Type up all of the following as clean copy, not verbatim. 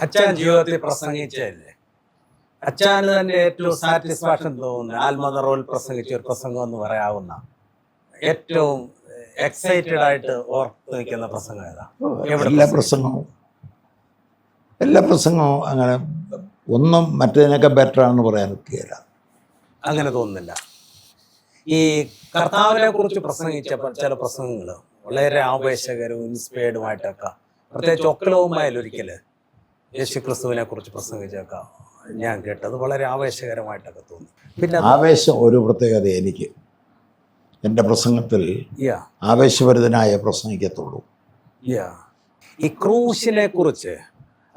അച്ഛൻ ജീവിതത്തിൽ പ്രസംഗിച്ചല്ലേ, അച്ഛന് തന്നെ ഏറ്റവും സാറ്റിസ്ഫാക്ഷൻ തോന്നുന്ന ആത്മനിറവിൽ പ്രസംഗിച്ച ഒരു പ്രസംഗം എന്ന് പറയാവുന്ന ഏറ്റവും എക്സൈറ്റഡ് ആയിട്ട് ഓർത്ത് നിൽക്കുന്ന പ്രസംഗം ഏതാ? എല്ലാ പ്രസംഗവും അങ്ങനെ ഒന്നും മറ്റേതിനൊക്കെ ബെറ്റർ ആണെന്ന് പറയാൻ ഒക്കെയല്ല. അങ്ങനെ തോന്നുന്നില്ല. ഈ കർത്താവിനെ കുറിച്ച് പ്രസംഗിച്ചപ്പോൾ ചില പ്രസംഗങ്ങൾ വളരെ ആവേശകരവും ഇൻസ്പയർഡുമായിട്ടൊക്കെ, പ്രത്യേകിച്ച് ഒക്കലവുമായാലും ഒരിക്കല് യേശു ക്രിസ്തുവിനെ കുറിച്ച് പ്രസംഗിച്ചൊക്കെ ഞാൻ കേട്ടത് വളരെ ആവേശകരമായിട്ടൊക്കെ തോന്നി. പിന്നെ ആവേശം ഒരു പ്രത്യേകത എനിക്ക്, എൻ്റെ പ്രസംഗത്തിൽ ആവേശഭരിതനായ പ്രസംഗിക്കത്തുള്ളൂ. ഈ ക്രൂശിനെ കുറിച്ച്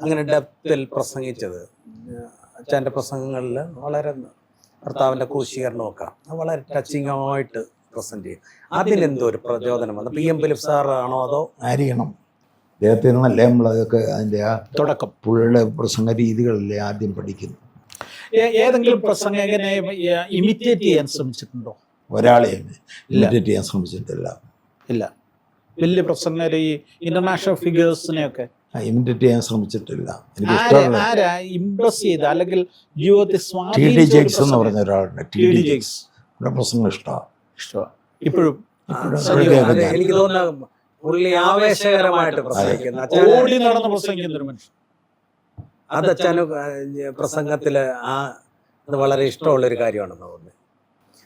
അങ്ങനെ ഡെപ്തിൽ പ്രസംഗിച്ചത് അച്ഛൻ്റെ പ്രസംഗങ്ങളിൽ വളരെ കർത്താവിൻ്റെ ക്രൂശീകരണമൊക്കെ വളരെ ടച്ചിങ് ആയിട്ട് പ്രസൻറ്റ് ചെയ്യും. അതിനെന്തോ ഒരു പ്രചോദനം വന്നു? PM ഫിലിപ്പ് സാറാണോ അതോ? ആയിരിക്കണം. അദ്ദേഹത്തിൽ നിന്നല്ലേ നമ്മളതൊക്കെ അതിൻ്റെ ആ തുടക്കം, പുള്ളിയുടെ പ്രസംഗ രീതികളല്ലേ ആദ്യം പഠിക്കുന്നു. ഏതെങ്കിലും പ്രസംഗകനെ ഇമിറ്റേറ്റ് ചെയ്യാൻ ശ്രമിച്ചിട്ടുണ്ടോ? ഒരാളെയും ഇമിറ്റേറ്റ് ചെയ്യാൻ ശ്രമിച്ചിട്ടില്ല. ഇല്ല. വലിയ പ്രസംഗരെ ഈ ഇന്റർനാഷണൽ ഫിഗേഴ്സിനെയൊക്കെ ഇമിറ്റേറ്റ് ചെയ്യാൻ ശ്രമിച്ചിട്ടില്ല. എനിക്ക് ആരാ ഇംപ്രസ് ചെയ്ത അല്ലെങ്കിൽ ജീവിതത്തിൽ TD ജെയ്ക്സ് എന്ന് പറഞ്ഞ ഒരാളുണ്ട്. TD ജെയ്ക്സ് പ്രസംഗം ഇഷ്ടമാണ്. ഇപ്പോഴും എനിക്ക് തോന്നുന്നു പുള്ളി ആവേശകരമായിട്ട് പ്രസംഗിക്കുന്ന ഒരു മനുഷ്യൻ. അത് അച്ഛന് പ്രസംഗത്തില് അത് വളരെ ഇഷ്ടമുള്ളൊരു കാര്യമാണെന്ന് തോന്നുന്നത്.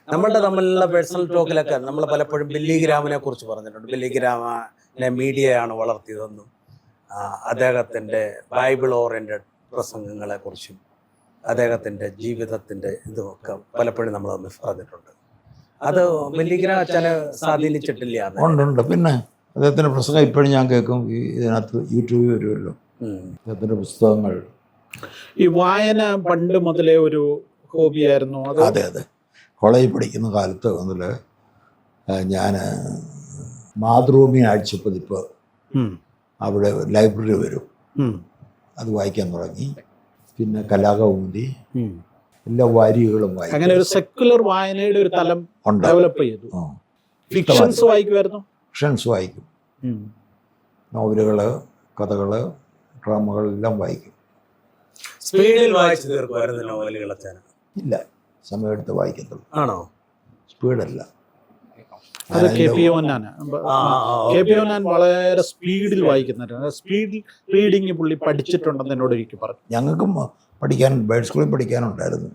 നമ്മളുടെ തമ്മിലുള്ള പേഴ്സണൽ ടോക്കിലൊക്കെ നമ്മൾ പലപ്പോഴും ബില്ലി ഗ്രാമിനെ കുറിച്ച് പറഞ്ഞിട്ടുണ്ട്. ബില്ലി ഗ്രാമിനെ മീഡിയയാണ് വളർത്തിയതെന്നും അദ്ദേഹത്തിൻ്റെ ബൈബിൾ ഓറിയൻറ്റഡ് പ്രസംഗങ്ങളെ കുറിച്ചും അദ്ദേഹത്തിൻ്റെ ജീവിതത്തിൻ്റെ ഇതുമൊക്കെ പലപ്പോഴും നമ്മൾ തമ്മിൽ പറഞ്ഞിട്ടുണ്ട്. അത് ബില്ലി ഗ്രാം അച്ഛനെ സ്വാധീനിച്ചിട്ടില്ല? ഉണ്ട്. പിന്നെ അദ്ദേഹത്തിൻ്റെ പ്രസംഗം ഇപ്പോഴും ഞാൻ കേൾക്കും. ഇതിനകത്ത് യൂട്യൂബിൽ വരുമല്ലോ അദ്ദേഹത്തിൻ്റെ പുസ്തകങ്ങൾ. ഈ വായന പണ്ട് മുതലേ ഒരു ഹോബിയായിരുന്നു? അതെ. കോളേജിൽ പഠിക്കുന്ന കാലത്ത് മുതൽ ഞാൻ മാതൃഭൂമി ആഴ്ചപ്പതിപ്പ് അവിടെ ലൈബ്രറി വരും, അത് വായിക്കാൻ തുടങ്ങി. പിന്നെ കലാകൗമുദി, എല്ലാ വാരികകളും വായിക്കും. അങ്ങനെ ഒരു സെക്യുലർ വായനയുടെ ഒരു തലം ഡെവലപ്പ് ചെയ്തു. ഫിക്ഷൻസ് വായിക്കുമായിരുന്നു? ഫിക്ഷൻസ് വായിക്കും, നോവലുകൾ, കഥകൾ, ഡ്രാമകൾ എല്ലാം വായിക്കും. സ്പീഡിൽ വായിച്ചു തീർക്കുമായിരുന്നു നോവലുകൾ അച്ഛൻ? ഇല്ല, സമയമെടുത്ത് വായിക്കത്തുള്ളൂ. ആണോ? സ്പീഡല്ല. അത് KP യോഹന്നാൻ വളരെ സ്പീഡിൽ വായിക്കുന്നവരാണ്. സ്പീഡ് റീഡിങ് പുള്ളി പഠിച്ചിട്ടുണ്ടെന്ന് എന്നോട് എനിക്ക് പറഞ്ഞു. ഞങ്ങൾക്കും പഠിക്കാൻ ബേർഡ് സ്കൂളിൽ പഠിക്കാനുണ്ടായിരുന്നു.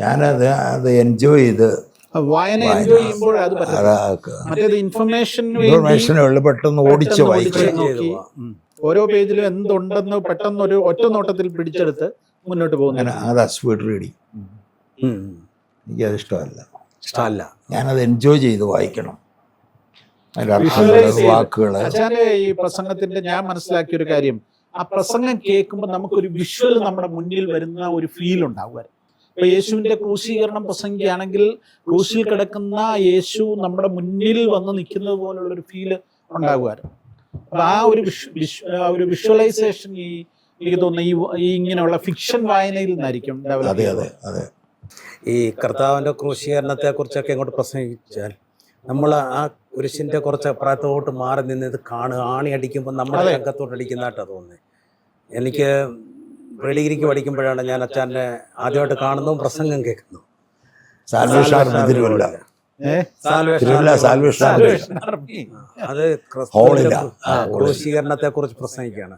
ഞാനത് എൻജോയ് ചെയ്ത് വായന എൻജോയ് ചെയ്യുമ്പോൾ അത് മറ്റേത് ഇൻഫർമേഷൻ പെട്ടെന്ന് ഓടിച്ച് വായിച്ചു. ഓരോ പേജിലും എന്തുണ്ടെന്ന് പെട്ടെന്ന് ഒരു ഒറ്റ നോട്ടത്തിൽ പിടിച്ചെടുത്ത് മുന്നോട്ട് പോകുന്ന അതാ സ്പീഡ് റീഡിങ്. എനിക്കത് ഇഷ്ടമല്ല. ഞാനത് എൻജോയ് ചെയ്ത് വായിക്കണം. വാക്കുകൾ ഈ പ്രസംഗത്തിന്റെ ഞാൻ മനസ്സിലാക്കിയ ഒരു കാര്യം, ആ പ്രസംഗം കേൾക്കുമ്പോൾ നമുക്കൊരു വിഷ്വൽ നമ്മുടെ മുന്നിൽ വരുന്ന ഒരു ഫീൽ ഉണ്ടാവുമായിരുന്നു. ഇപ്പൊ യേശുവിന്റെ ക്രൂശീകരണം പ്രസംഗിക്കുകയാണെങ്കിൽ ക്രൂശിൽ കിടക്കുന്ന യേശു നമ്മുടെ മുന്നിൽ വന്ന് നിൽക്കുന്നത് പോലുള്ളൊരു ഫീല് ഉണ്ടാകുമായിരുന്നു. അപ്പൊ ആ ഒരു വിഷ്വലൈസേഷൻ എനിക്ക് തോന്നുന്നു ഈ ഇങ്ങനെയുള്ള ഫിക്ഷൻ വായനയിൽ നിന്നായിരിക്കും ഡെവലപ്പ് ചെയ്യുന്നത്. ഈ കർത്താവിൻ്റെ ക്രൂശീകരണത്തെ കുറിച്ചൊക്കെ ഇങ്ങോട്ട് പ്രസംഗിച്ചാൽ നമ്മൾ ആ കുരിശിൻ്റെ കുറച്ച് അപ്പുറത്തോട്ട് മാറി നിന്ന് ഇത് കാണുക, ആണി അടിക്കുമ്പോൾ നമ്മുടെ രംഗത്തോട്ട് അടിക്കുന്നതായിട്ടാണ് തോന്നുന്നത്. എനിക്ക് ഡിഗ്രിക്ക് പഠിക്കുമ്പോഴാണ് ഞാൻ അച്ഛൻ്റെ ആദ്യമായിട്ട് കാണുന്നതും പ്രസംഗം കേൾക്കുന്നു. അത് ക്രൂശീകരണത്തെ കുറിച്ച് പ്രസംഗിക്കുകയാണ്.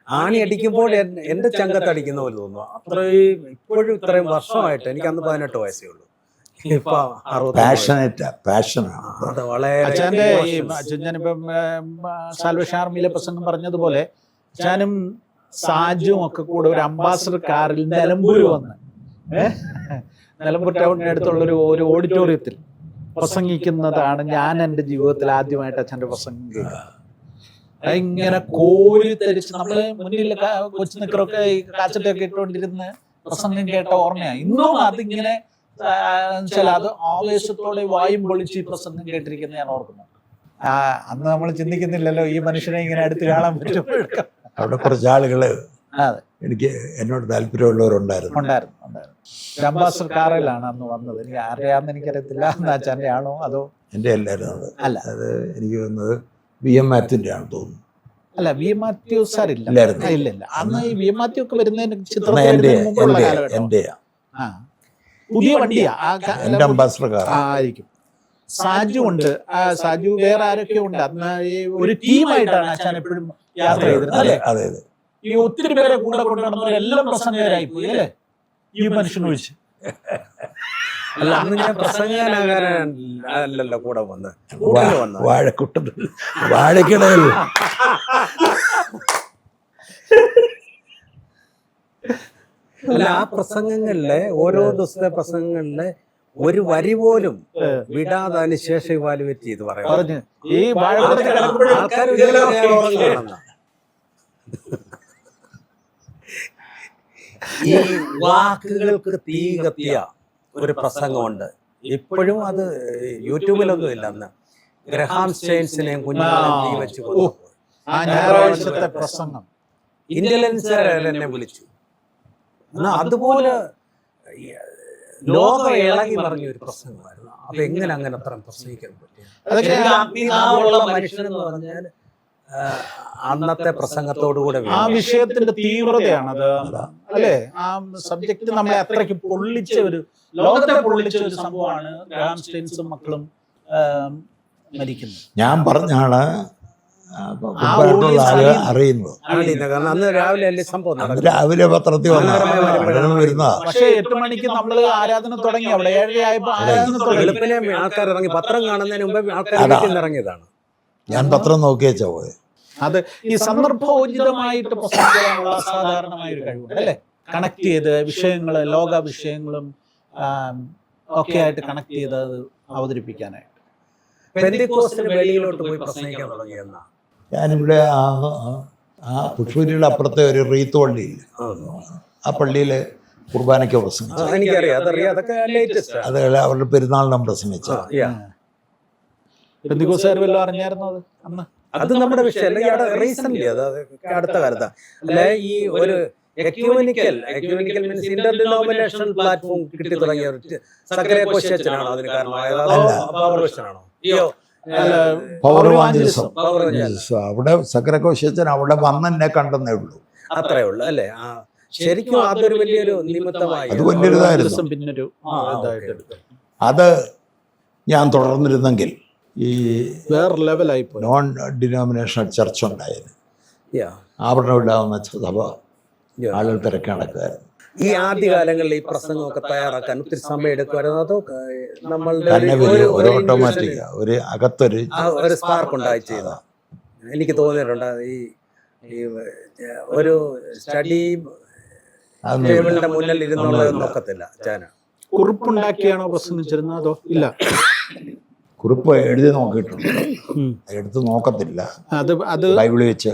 ആണി അടിക്കുമ്പോൾ എൻ്റെ ചങ്കത്തടിക്കുന്ന പോലെ തോന്നുന്നു. അത്രയും ഇപ്പോഴും ഇത്രയും വർഷമായിട്ട്, എനിക്ക് അന്ന് 18 വയസ്സേ ഉള്ളൂ. ഞാനിപ്പം സാൽവേഷൻ ആർമിയിലെ പ്രസംഗം പറഞ്ഞതുപോലെ ഞാനും സാജും ഒക്കെ കൂടെ ഒരു അംബാസഡർ കാറിൽ നിലമ്പൂർ വന്ന് നിലമ്പൂർ ടൗണിന് അടുത്തുള്ളൊരു ഓഡിറ്റോറിയത്തിൽ പ്രസംഗിക്കുന്നതാണ് ഞാൻ എൻ്റെ ജീവിതത്തിൽ ആദ്യമായിട്ട് അച്ഛൻ്റെ പ്രസംഗം കേൾക്കുന്നത്. ഇങ്ങനെ കോരിത്തരിച്ച് നമ്മള് മുന്നിൽ കൊച്ചു നിക്കറൊക്കെ കാച്ചറ്റൊക്കെ ഇട്ടുകൊണ്ടിരുന്ന് പ്രസംഗം കേട്ട ഓർമ്മയാണ് ഇന്നും. അതിങ്ങനെ അത് ആവേശത്തോടെ വായും പൊളിച്ച് പ്രസംഗം കേട്ടിരിക്കുന്ന ഞാൻ ഓർക്കുന്നു. അന്ന് നമ്മൾ ചിന്തിക്കുന്നില്ലല്ലോ ഈ മനുഷ്യനെ ഇങ്ങനെ അടുത്ത് കാണാൻ പറ്റുമ്പോഴൊക്കെ. അവിടെ കുറച്ച് ആളുകള് എനിക്ക് എന്നോട് താല്പര്യമുള്ളവരുണ്ടായിരുന്നു. അംബാസഡർ കാറിലാണ് അന്ന് വന്നത്. എനിക്ക് ആരുടെയാണെന്ന് എനിക്കറിയത്തില്ല. അച്ഛൻ്റെ ആണോ അതോ? എൻ്റെ അല്ലായിരുന്നു അത്. അല്ല, അത് എനിക്ക് തോന്നുന്നത് VM മാത്യുൻ്റെ ആണെന്ന് തോന്നുന്നു. അല്ല വി മാത്യു സാർ ഇല്ല ഇല്ലായിരുന്നു. ഇല്ല അന്ന് ഈ വി മാത്യു ഒക്കെ വരുന്നതിന് എന്നാ ചിത്രത്തിൽ എൻ്റെ വരുന്നതിന് മുമ്പുള്ള എൻ്റെ കാലഘട്ടം. എൻ്റെയാ ആ പുതിയ വണ്ടിയാ എൻ്റെ അംബാസഡർ കാർ. ആയിരിക്കും. സാജു ഉണ്ട്, സാജു വേറെ ആരൊക്കെ ഉണ്ട്. അന്ന് ഈ ഒരു ടീമായിട്ടാണ് അച്ഛൻ എപ്പോഴും യാത്ര ചെയ്തിരുന്നത് അല്ലേ? അതെ അതെ. ഈ ഒത്തിരി പേരെ കൂടെ കൊണ്ടുനടന്നവരെല്ലാം പ്രസംഗകരായി പോയി അല്ലേ, ഈ മനുഷ്യനൊഴിച്ച്. അല്ല അന്ന് ഞാൻ പ്രസംഗനാകാനല്ലല്ലോ കൂടെ വന്ന് വാഴക്കുട്ടത്തിൽ വാഴക്കിടയിൽ അല്ല ആ പ്രസംഗങ്ങളിലെ ഓരോ ദിവസത്തെ പ്രസംഗങ്ങളിലെ ഒരു വരി പോലും വിടാതെ അതിന് ശേഷം ഇവാലുവേറ്റ് ചെയ്ത് പറയാം. പറഞ്ഞു ഈ വാഴക്കുളത്തിൽ കിടക്കുമ്പോഴും ആൾക്കാർ ഉറങ്ങുകയാണെന്ന ഈ വാക്കുകൾക്ക് തീ കത്തിയ ഒരു പ്രസംഗമുണ്ട്. ഇപ്പോഴും അത് യൂട്യൂബിലൊന്നും ഇല്ല. അന്ന് ഗ്രഹാം സ്റ്റെയിൻസിനെയും കുഞ്ഞുങ്ങളെയും തീ വെച്ച് കൊന്നു. ആ ഞായറാഴ്ചത്തെ പ്രസംഗം ഇന്റലിജൻസ് എന്നെ വിളിച്ചു. എന്നാ അതുപോലെ ലോകം ഇളകി പറഞ്ഞ ഒരു പ്രസംഗമായിരുന്നു. അപ്പൊ എങ്ങനെ അങ്ങനെ അത്ര പ്രസംഗിക്കാൻ പറ്റിയ മനുഷ്യനെന്ന് പറഞ്ഞാൽ അന്നത്തെ പ്രസംഗത്തോടുകൂടെ ആ വിഷയത്തിന്റെ തീവ്രതയാണ് അത് അല്ലേ. ആ സബ്ജക്ട് നമ്മളെ അത്രയ്ക്ക് പൊള്ളിച്ച ഒരു ലോകത്തെ പൊള്ളിച്ച ഒരു സംഭവമാണ് ഗ്രഹാം സ്റ്റെയിൻസും മക്കളും മരിക്കുന്നത്. ഞാൻ പറഞ്ഞ ആള് അറിയുന്നത്. കാരണം അന്ന് രാവിലെ അല്ലേ സംഭവം അന്ന് രാവിലെ പത്രത്തിൽ വരുന്നതാ. പക്ഷേ 8 മണിക്ക് നമ്മള് ആരാധന തുടങ്ങി, അവിടെ 7 ആയപ്പോ ആരാധന തുടങ്ങി. വെളുപ്പിനെ ആൾക്കാർ ഇറങ്ങി. പത്രം കാണുന്നതിന് മുമ്പ് ആൾക്കാർ ഇറങ്ങിയതാണ്. ഞാൻ പത്രം നോക്കിയേച്ചാ പോയത്. അത് ഈ സന്ദർഭോചിതമായിട്ട് പ്രസംഗിക്കാനുള്ള അസാധാരണമായ ഒരു കഴിവുണ്ട് അല്ലേ. കണക്ട് ചെയ്ത് വിഷയങ്ങള്, ലോക വിഷയങ്ങളും ഒക്കെ ആയിട്ട് കണക്ട് ചെയ്ത് അത് അവതരിപ്പിക്കാനായിട്ട്. പെന്തിക്കോസ്തിന് വെളിയിലോട്ട് പോയി പ്രസംഗിക്കാൻ തുടങ്ങിയെന്നാ. ഞാനിവിടെ ആ പുഷ്പഗിരിയുടെ അപ്പുറത്തെ ഒരു റീത്ത് പള്ളിയില്ല, ആ പള്ളിയില് കുർബാനയ്ക്ക് പ്രസംഗിച്ചു. എനിക്കറിയാം, അതറിയാം. അതൊക്കെ ലേറ്റസ്റ്റ്. അത് അവരുടെ പെരുന്നാളിനും പ്രസംഗിച്ചു. പെന്തിക്കോസ്തുകാർ വല്ലതും അറിഞ്ഞായിരുന്നോ അത് അന്ന്? അത് നമ്മുടെ വിഷയമല്ല. റീസെന്റ് അത് അടുത്ത കാലത്താ. അല്ലെ ഈ ഒരു ecumenical means Inter denominational platform കിട്ടി തുടങ്ങിയ സക്കറിയ കൊശ്യച്ചനാണോ അതിന് കാരണമായത്? അതോ പവർ വിഷനാണോ? അവിടെ സക്കരക്കോശച്ചൻ അവിടെ വന്നെന്നെ കണ്ടെന്നേ ഉള്ളൂ. അത്രേ ഉള്ളു അല്ലേ? ശരിക്കും അതൊരു വലിയൊരു നിമിത്തമായി. അത് വലിയൊരിതായിരുന്നു. പിന്നൊരു അത് ഞാൻ തുടർന്നിരുന്നെങ്കിൽ ഈ വേറെ ലെവലായി നോൺ ഡിനോമിനേഷണൽ ചർച്ച ഉണ്ടായിരുന്നു. അവിടെ ഉണ്ടാകുന്ന സഭ ആളുകൾ തിരക്കി നടക്കുമായിരുന്നു. ഈ ആദ്യകാലങ്ങളിൽ ഈ പ്രസംഗമൊക്കെ തയ്യാറാക്കാൻ ഒത്തിരി സമയം എടുക്കുമായിരുന്നു. അതോ നമ്മളുടെ ഒരു ഓട്ടോമാറ്റിക് ഒരു അകത്തൊരു ഒരു സ്പാർക്ക് ഉണ്ടായി ചെയ്ത എനിക്ക് തോന്നിയിട്ടുണ്ട്. ഈ ഒരു സ്റ്റഡി ടേബിളിന്റെ മുന്നിൽ ഇരുന്നുള്ളത് നോക്കത്തില്ല. ചാന കുറിപ്പുണ്ടാക്കിയാണോ പ്രസംഗിച്ചിരുന്നത് അതോ ഇല്ല? കുറിപ്പ് എഴുതി നോക്കിയിട്ടുണ്ട്, എടുത്ത് നോക്കത്തില്ല. അത് ബൈബിളിൽ വെച്ച്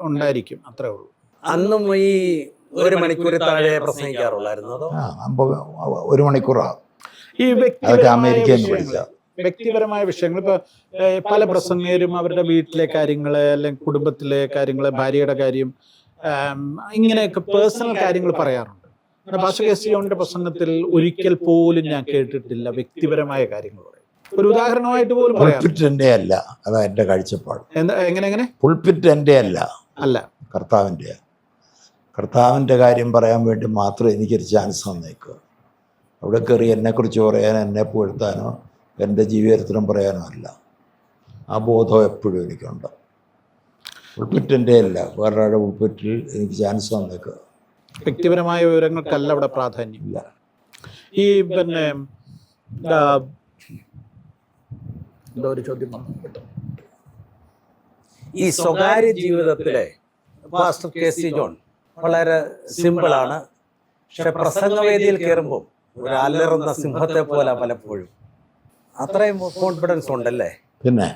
ഉണ്ടായിരിക്കും, അത്രേ ഉള്ളൂ. അന്നും ഈ 1 മണിക്കൂർ താഴെ പ്രസംഗിക്കാറുള്ളായിരുന്നു. അതോ 1 മണിക്കൂറാ? ഈ വ്യക്തിപരമായ വിഷയങ്ങൾ ഇപ്പൊ പല പ്രസംഗരും അവരുടെ വീട്ടിലെ കാര്യങ്ങള് അല്ലെങ്കിൽ കുടുംബത്തിലെ കാര്യങ്ങള്, ഭാര്യയുടെ കാര്യം, ഇങ്ങനെയൊക്കെ പേഴ്സണൽ കാര്യങ്ങൾ പറയാറുണ്ട്. പാസ്റ്റർ കെ സി ജോണിന്റെ പ്രസംഗത്തിൽ ഒരിക്കൽ പോലും ഞാൻ കേട്ടിട്ടില്ല വ്യക്തിപരമായ കാര്യങ്ങൾ പറയും. ഒരു ഉദാഹരണമായിട്ട് പോലും പറയാം. പുൾപിറ്റ് എൻ്റെ അല്ല, അതാ എൻ്റെ കാഴ്ചപ്പാട്. എങ്ങനെ പുൾപിറ്റ് എൻ്റെ അല്ല, കർത്താവിൻ്റെ കാര്യം പറയാൻ വേണ്ടി മാത്രം എനിക്കൊരു ചാൻസ് തന്നേക്കുക. അവിടെ കയറി എന്നെക്കുറിച്ച് പറയാനോ എന്നെ പുകഴ്ത്താനോ എൻ്റെ ജീവിതത്തിനും പറയാനോ അല്ല. ആ ബോധം എപ്പോഴും എനിക്കുണ്ട്. പുൾപിറ്റ് എൻ്റെ അല്ല, വേറൊരാളുടെ പുൾപിറ്റിൽ എനിക്ക് ചാൻസ് തന്നേക്കുക. വ്യക്തിപരമായ വിവരങ്ങൾക്കല്ല അവിടെ പ്രാധാന്യം ഇല്ല. ഈ പിന്നെ എന്തോ ഒരു ചോദ്യം വന്നു. ഈ സ്വകാര്യ ജീവിതത്തിലെ പാസ്റ്റർ കെ സി ജോൺ വളരെ സിമ്പിളാണ്. പക്ഷെ പ്രസംഗവേദിയിൽ കയറുമ്പോൾ ഒരു അലറുന്ന സിംഹത്തെ പോലെ പലപ്പോഴും. അത്രയും കോൺഫിഡൻസ് ഉണ്ടല്ലേ? പിന്നെ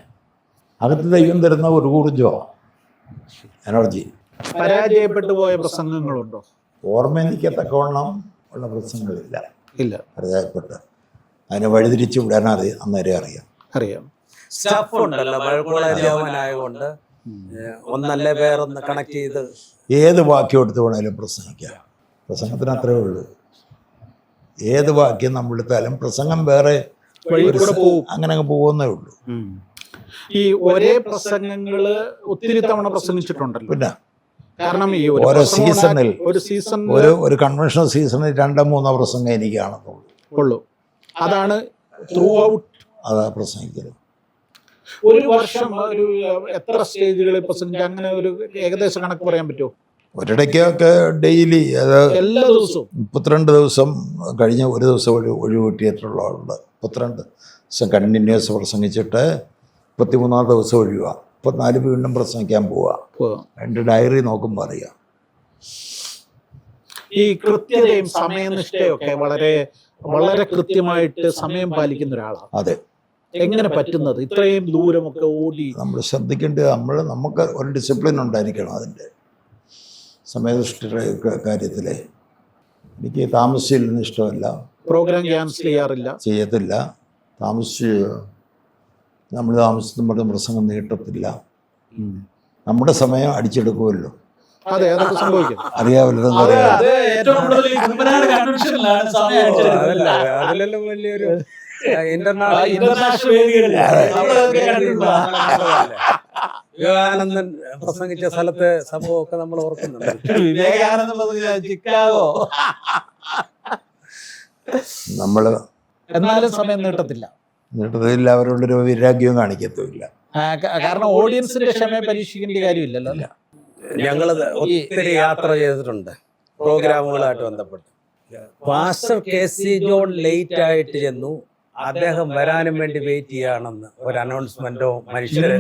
അകത്ത് ദൈവം തരുന്ന ഒരു ഊർജ്ജോ എനർജി. പരാജയപ്പെട്ടു പോയ പ്രസംഗങ്ങളുണ്ടോ? ഓർമ്മനിക്കത്തക്കവണ്ണം ഉള്ള പ്രസംഗങ്ങളില്ല. ഇല്ല. പരാജയപ്പെട്ട് അതിനെ വഴിതിരിച്ചു വിടാൻ അന്നേരം അറിയാം. സ്റ്റഫ് ഉണ്ടല്ലോ, ബൈബിളായതുകൊണ്ട് ഒന്നല്ലേ വേറൊന്ന് കണക്ട് ചെയ്ത് ഏത് വാക്യം എടുത്ത് വേണേലും പ്രസംഗിക്കാം. പ്രസംഗത്തിന് അത്രേ ഉള്ളൂ. ഏത് വാക്യം നമ്മളെടുത്താലും പ്രസംഗം വേറെ അങ്ങനെ അങ്ങ് പോകുന്നേ ഉള്ളൂ. ഈ ഒരേ പ്രസംഗങ്ങള് ഒത്തിരി തവണ പ്രസംഗിച്ചിട്ടുണ്ടല്ലോ. പിന്നെ കാരണം ഈ ഓരോ സീസണിൽ ഒരു സീസൺ ഒരു കൺവെൻഷൻ സീസണിൽ 2-3 പ്രസംഗം എനിക്ക് കാണത്തുള്ളൂ. ഉള്ളൂ. അതാണ് ത്രൂ ഔട്ട് അതാ പ്രസംഗിക്കല്. ഒരു വർഷം ഒരു എത്ര സ്റ്റേജുകളിൽ പ്രസംഗിക്കുക, അങ്ങനെ ഒരു ഏകദേശ കണക്ക് പറയാൻ പറ്റുമോ? ഒരിടയ്ക്കൊക്കെ ഡെയിലി, അത് എല്ലാ ദിവസവും 32 ദിവസം കഴിഞ്ഞ് ഒരു ദിവസം ഒഴിവ് കിട്ടിയിട്ടുള്ള ആളുണ്ട്. 32 ദിവസം കണ്ടിന്യൂസ് പ്രസംഗിച്ചിട്ട് 33-ാം ദിവസം ഒഴിവാണ്. 34 വീണ്ടും പ്രസംഗിക്കാൻ പോവുക. എൻ്റെ ഡയറി നോക്കുമ്പോൾ അറിയാം. ഈ കൃത്യതയും സമയനിഷ്ഠയും ഒക്കെ വളരെ വളരെ കൃത്യമായിട്ട് സമയം പാലിക്കുന്ന ഒരാളാണ്. അതെ. എങ്ങനെ പറ്റുന്നത് ഇത്രയും ദൂരമൊക്കെ ഓടി? നമ്മൾ ശ്രദ്ധിക്കേണ്ടത് നമുക്ക് ഒരു ഡിസിപ്ലിൻ ഉണ്ടായിരിക്കണം അതിൻ്റെ സമയനിഷ്ഠയുടെ കാര്യത്തിൽ. എനിക്ക് താമസിച്ചില്ലെന്ന് ഇഷ്ടമല്ല. പ്രോഗ്രാം ക്യാൻസൽ ചെയ്യത്തില്ല. നമ്മൾ താമസിക്കുമ്പോൾ പ്രസംഗം നീട്ടത്തില്ല. നമ്മുടെ സമയം അടിച്ചെടുക്കുമല്ലോ. അതെ, അതൊക്കെ സംഭവിക്കും. അറിയാമല്ലോ. അതിലെല്ലാം വലിയൊരു ഇന്റർനാഷണൽ വിവേകാനന്ദൻ പ്രസംഗിച്ച സ്ഥലത്തെ സംഭവമൊക്കെ നമ്മൾ ഓർക്കുന്നുണ്ട്. വിവേകാനന്ദൻ ചിക്കാഗോ. നമ്മള് എന്നാലും സമയം നീട്ടത്തില്ല. അവരോടൊരു വൈരാഗ്യവും കാണിക്കത്തുമില്ല. കാരണം ഓഡിയൻസിന്റെ ക്ഷമയെ പരീക്ഷിക്കേണ്ട കാര്യമില്ലല്ലോ. ഞങ്ങൾ ഒത്തിരി യാത്ര ചെയ്തിട്ടുണ്ട് പ്രോഗ്രാമുകളായിട്ട് ബന്ധപ്പെട്ട്. പാസ്റ്റർ KC ജോൺ ലേറ്റ് ആയിട്ട് ചെന്നു. അദ്ദേഹം വരാനും വേണ്ടി വെയിറ്റ് ചെയ്യാണെന്ന് ഒരു അനൗൺസ്മെന്റോ മനുഷ്യരെ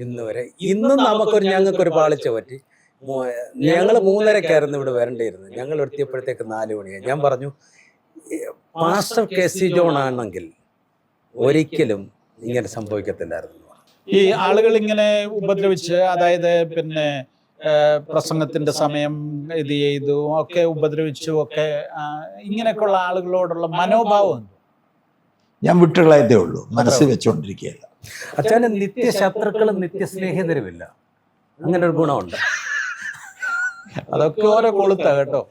ഇന്ന് വരെ. ഇന്നും ഞങ്ങൾക്കൊരു പാളിച്ച പറ്റി. ഞങ്ങൾ 3:30-ക്കായിരുന്നു ഇവിടെ വരേണ്ടിയിരുന്നത്. ഞങ്ങൾ എത്തിയപ്പോഴത്തേക്ക് 4 മണിയായി. ഞാൻ പറഞ്ഞു, പാസ്റ്റർ KC ജോൺ ആണെങ്കിൽ ഒരിക്കലും ഇങ്ങനെ സംഭവിക്കത്തില്ലായിരുന്നു. ഈ ആളുകൾ ഇങ്ങനെ ഉപദ്രവിച്ച്, അതായത് പിന്നെ പ്രസംഗത്തിന്റെ സമയം ഇത് ചെയ്തു ഒക്കെ ഉപദ്രവിച്ചു ഒക്കെ, ഇങ്ങനെയൊക്കെയുള്ള ആളുകളോടുള്ള മനോഭാവം ഞാൻ വിട്ടുകളയത്തേ ഉള്ളൂ, മനസ്സിൽ വെച്ചുകൊണ്ടിരിക്കുകയല്ല. അച്ഛന് നിത്യശത്രുക്കളും നിത്യസ്നേഹിതരുമില്ല. അങ്ങനെ ഒരു ഗുണമുണ്ട്. അതൊക്കെ ഓരോ കൊളുത്ത കേട്ടോ.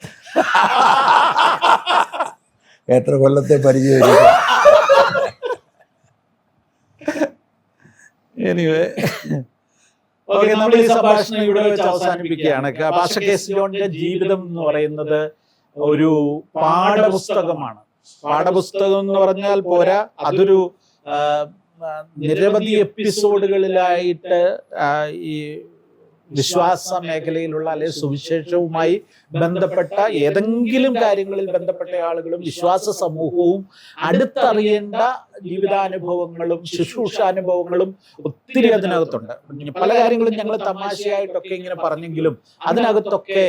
എത്ര കൊല്ലത്തെ പരിചയം. എനിവേ, ഓക്കെ, നമ്മൾ ഈ സംഭാഷണം ഇവിടെ വെച്ച് അവസാനിപ്പിക്കുകയാണ്. പാസ്റ്റർ KC ജോണിന്റെ ജീവിതം എന്ന് പറയുന്നത് ഒരു പാഠപുസ്തകമാണ്. പാഠപുസ്തകം എന്ന് പറഞ്ഞാൽ പോരാ, അതൊരു നിരവധി എപ്പിസോഡുകളിലായിട്ട് ഈ വിശ്വാസ മേഖലയിലുള്ള അല്ലെങ്കിൽ സുവിശേഷവുമായി ബന്ധപ്പെട്ട ഏതെങ്കിലും കാര്യങ്ങളിൽ ബന്ധപ്പെട്ട ആളുകളും വിശ്വാസ സമൂഹവും അടുത്തറിയേണ്ട ജീവിതാനുഭവങ്ങളും ശുശ്രൂഷാനുഭവങ്ങളും ഒത്തിരി അതിനകത്തുണ്ട്. പല കാര്യങ്ങളും ഞങ്ങൾ തമാശയായിട്ടൊക്കെ ഇങ്ങനെ പറഞ്ഞെങ്കിലും അതിനകത്തൊക്കെ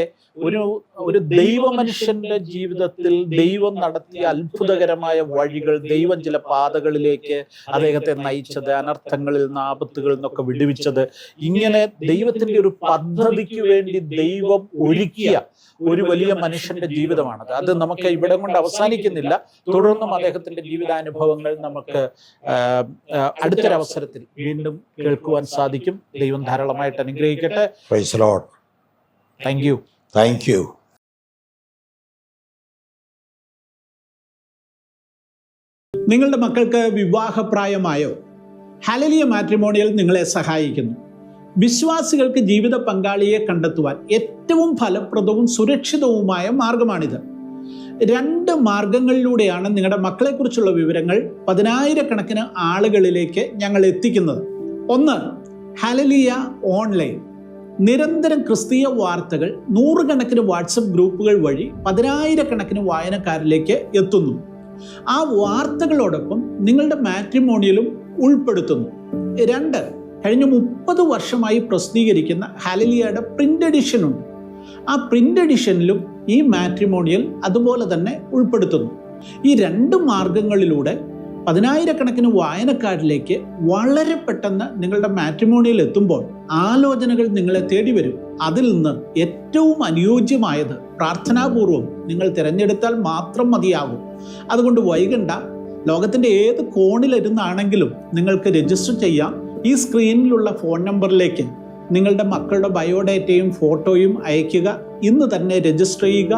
ഒരു ദൈവ മനുഷ്യന്റെ ജീവിതത്തിൽ ദൈവം നടത്തിയ അത്ഭുതകരമായ വഴികൾ, ദൈവം ചില പാതകളിലേക്ക് അദ്ദേഹത്തെ നയിച്ചത്, അനർത്ഥങ്ങളിൽ നിന്ന്, ആപത്തുകളിൽ നിന്നൊക്കെ വിടുവിച്ചത്, ഇങ്ങനെ ദൈവത്തിന്റെ ഒരു പദ്ധതിക്ക് വേണ്ടി ദൈവം ഒരുക്കിയ ഒരു വലിയ മനുഷ്യന്റെ ജീവിതമാണത്. അത് നമുക്ക് ഇവിടെ കൊണ്ട് അവസാനിക്കുന്നില്ല. തുടർന്നും അദ്ദേഹത്തിന്റെ ജീവിതാനുഭവങ്ങൾ നമുക്ക് അടുത്തൊരവസരത്തിൽ വീണ്ടും കേൾക്കുവാൻ സാധിക്കും. ദൈവം ധാരാളമായിട്ട് അനുഗ്രഹിക്കട്ടെ. Praise the Lord. Thank you. Thank you. നിങ്ങളുടെ മക്കൾക്ക് വിവാഹപ്രായമായോ? ഹല്ലേലൂയ മാട്രിമോണിയൽ നിങ്ങളെ സഹായിക്കുന്നു. വിശ്വാസികൾക്ക് ജീവിത പങ്കാളിയെ കണ്ടെത്തുവാൻ ഏറ്റവും ഫലപ്രദവും സുരക്ഷിതവുമായ മാർഗമാണിത്. 2 മാർഗങ്ങളിലൂടെയാണ് നിങ്ങളുടെ മക്കളെക്കുറിച്ചുള്ള വിവരങ്ങൾ 10,000-കണക്കിന് ആളുകളിലേക്ക് ഞങ്ങൾ എത്തിക്കുന്നത്. ഒന്ന്, ഹല്ലേലൂയ ഓൺലൈൻ. നിരന്തരം ക്രിസ്തീയ വാർത്തകൾ 100-കണക്കിന് വാട്സപ്പ് ഗ്രൂപ്പുകൾ വഴി 10,000-കണക്കിന് വായനക്കാരിലേക്ക് എത്തുന്നു. ആ വാർത്തകളോടൊപ്പം നിങ്ങളുടെ മാട്രിമോണിയലും ഉൾപ്പെടുത്തുന്നു. 2, കഴിഞ്ഞ 30 വർഷമായി പ്രസിദ്ധീകരിക്കുന്ന ഹല്ലേലൂയയുടെ പ്രിന്റ് എഡിഷൻ ഉണ്ട്. ആ പ്രിന്റ് എഡിഷനിലും ഈ മാട്രിമോണിയൽ അതുപോലെ തന്നെ ഉൾപ്പെടുത്തുന്നു. ഈ 2 മാർഗങ്ങളിലൂടെ 10,000-കണക്കിന് വായനക്കാരിലേക്ക് വളരെ പെട്ടെന്ന് നിങ്ങളുടെ മാട്രിമോണിയൽ എത്തുമ്പോൾ ആലോചനകൾ നിങ്ങളെ തേടി വരും. അതിൽ നിന്ന് ഏറ്റവും അനുയോജ്യമായത് പ്രാർത്ഥനാപൂർവം നിങ്ങൾ തിരഞ്ഞെടുത്താൽ മാത്രം മതിയാകും. അതുകൊണ്ട് വൈകണ്ട. ലോകത്തിൻ്റെ ഏത് കോണിലിരുന്നാണെങ്കിലും നിങ്ങൾക്ക് രജിസ്റ്റർ ചെയ്യാം. ഈ സ്ക്രീനിലുള്ള ഫോൺ നമ്പറിലേക്ക് നിങ്ങളുടെ മക്കളുടെ ബയോഡേറ്റയും ഫോട്ടോയും അയയ്ക്കുക. ഇന്ന് തന്നെ രജിസ്റ്റർ ചെയ്യുക.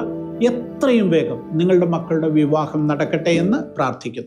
എത്രയും വേഗം നിങ്ങളുടെ മക്കളുടെ വിവാഹം നടക്കട്ടെ എന്ന് പ്രാർത്ഥിക്കുന്നു.